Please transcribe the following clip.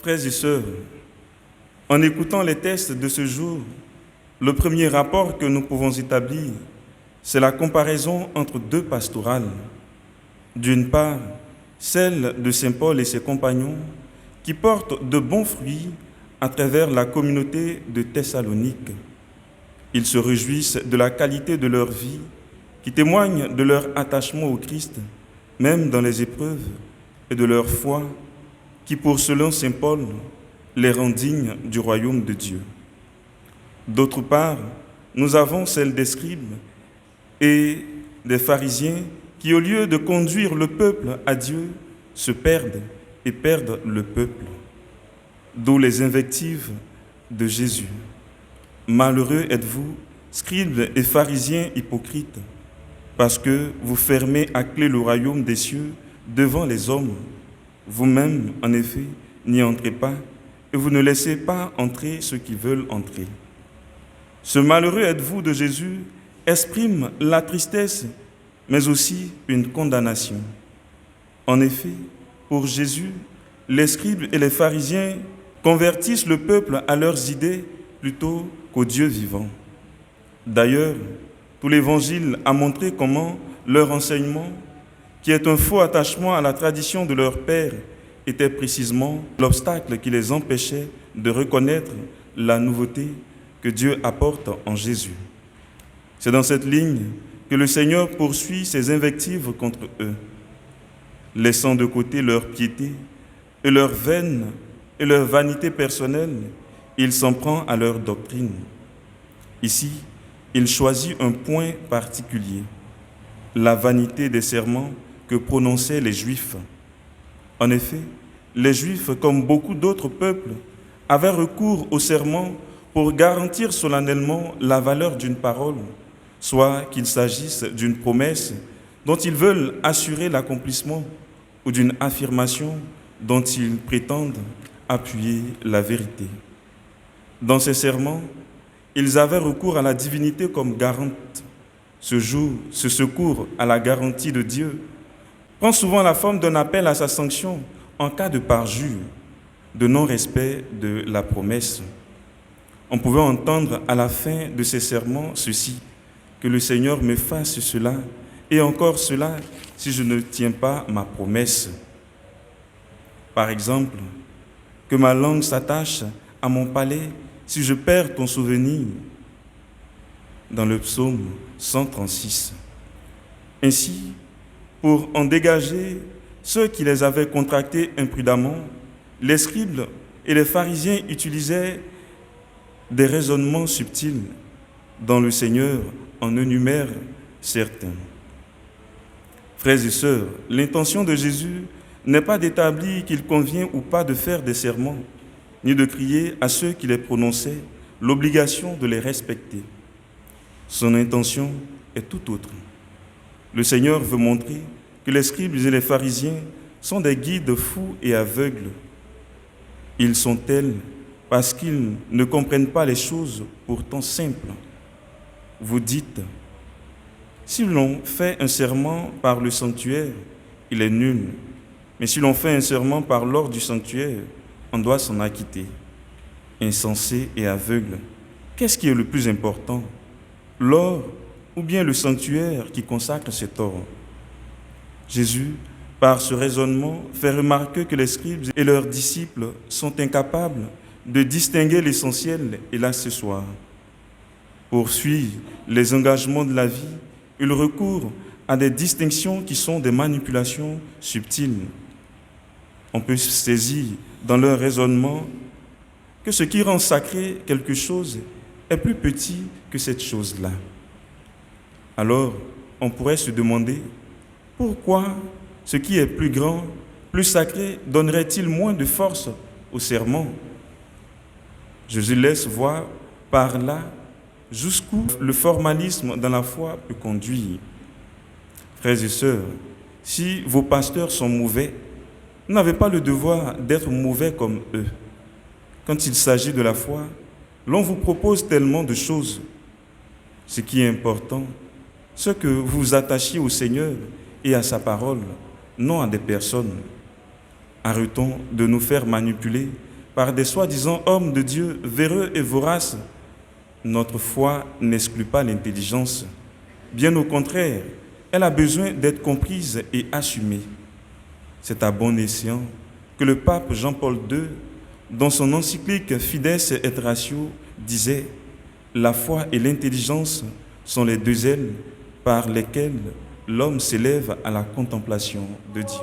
Frères et sœurs, en écoutant les textes de ce jour, le premier rapport que nous pouvons établir, c'est la comparaison entre deux pastorales. D'une part, celle de Saint Paul et ses compagnons, qui portent de bons fruits à travers la communauté de Thessalonique. Ils se réjouissent de la qualité de leur vie, qui témoigne de leur attachement au Christ, même dans les épreuves, et de leur foi, qui, pour selon Saint Paul, les rend dignes du royaume de Dieu. D'autre part, nous avons celle des scribes et des pharisiens qui, au lieu de conduire le peuple à Dieu, se perdent et perdent le peuple. D'où les invectives de Jésus. Malheureux êtes-vous, scribes et pharisiens hypocrites, parce que vous fermez à clé le royaume des cieux devant les hommes. Vous-même, en effet, n'y entrez pas, et vous ne laissez pas entrer ceux qui veulent entrer. Ce malheureux êtes-vous de Jésus exprime la tristesse, mais aussi une condamnation. En effet, pour Jésus, les scribes et les pharisiens convertissent le peuple à leurs idées plutôt qu'au Dieu vivant. D'ailleurs, tout l'Évangile a montré comment leur enseignement, qui est un faux attachement à la tradition de leur père, était précisément l'obstacle qui les empêchait de reconnaître la nouveauté que Dieu apporte en Jésus. C'est dans cette ligne que le Seigneur poursuit ses invectives contre eux. Laissant de côté leur piété et leur vaine et leur vanité personnelle, il s'en prend à leur doctrine. Ici, il choisit un point particulier, la vanité des serments que prononçaient les Juifs. En effet, les Juifs, comme beaucoup d'autres peuples, avaient recours aux serments pour garantir solennellement la valeur d'une parole, soit qu'il s'agisse d'une promesse dont ils veulent assurer l'accomplissement ou d'une affirmation dont ils prétendent appuyer la vérité. Dans ces serments, ils avaient recours à la divinité comme garante. Ce secours à la garantie de Dieu prend souvent la forme d'un appel à sa sanction en cas de parjure, de non-respect de la promesse. On pouvait entendre à la fin de ces serments ceci, que le Seigneur me fasse cela, et encore cela, si je ne tiens pas ma promesse. Par exemple, que ma langue s'attache à mon palais si je perds ton souvenir, dans le psaume 136. Ainsi, pour en dégager ceux qui les avaient contractés imprudemment, les scribes et les pharisiens utilisaient des raisonnements subtils dont le Seigneur en énumère certains. Frères et sœurs, l'intention de Jésus n'est pas d'établir qu'il convient ou pas de faire des serments, ni de crier à ceux qui les prononçaient l'obligation de les respecter. Son intention est tout autre. Le Seigneur veut montrer que les scribes et les pharisiens sont des guides fous et aveugles. Ils sont tels parce qu'ils ne comprennent pas les choses pourtant simples. Vous dites, si l'on fait un serment par le sanctuaire, il est nul. Mais si l'on fait un serment par l'or du sanctuaire, on doit s'en acquitter. Insensé et aveugle, qu'est-ce qui est le plus important, l'or ou bien le sanctuaire qui consacre cet or? Jésus, par ce raisonnement, fait remarquer que les scribes et leurs disciples sont incapables de distinguer l'essentiel et l'accessoire. Pour suivre les engagements de la vie, ils recourent à des distinctions qui sont des manipulations subtiles. On peut saisir dans leur raisonnement que ce qui rend sacré quelque chose est plus petit que cette chose-là. Alors, on pourrait se demander pourquoi ce qui est plus grand, plus sacré, donnerait-il moins de force au serment? Jésus laisse voir par là jusqu'où le formalisme dans la foi peut conduire. Frères et sœurs, si vos pasteurs sont mauvais, vous n'avez pas le devoir d'être mauvais comme eux. Quand il s'agit de la foi, l'on vous propose tellement de choses. Ce qui est important, c'est que vous vous attachiez au Seigneur et à sa parole, non à des personnes. Arrêtons de nous faire manipuler par des soi-disant hommes de Dieu véreux et voraces, notre foi n'exclut pas l'intelligence. Bien au contraire, elle a besoin d'être comprise et assumée. C'est à bon escient que le pape Jean-Paul II, dans son encyclique Fides et Ratio, disait « La foi et l'intelligence sont les deux ailes par lesquelles l'homme s'élève à la contemplation de Dieu. »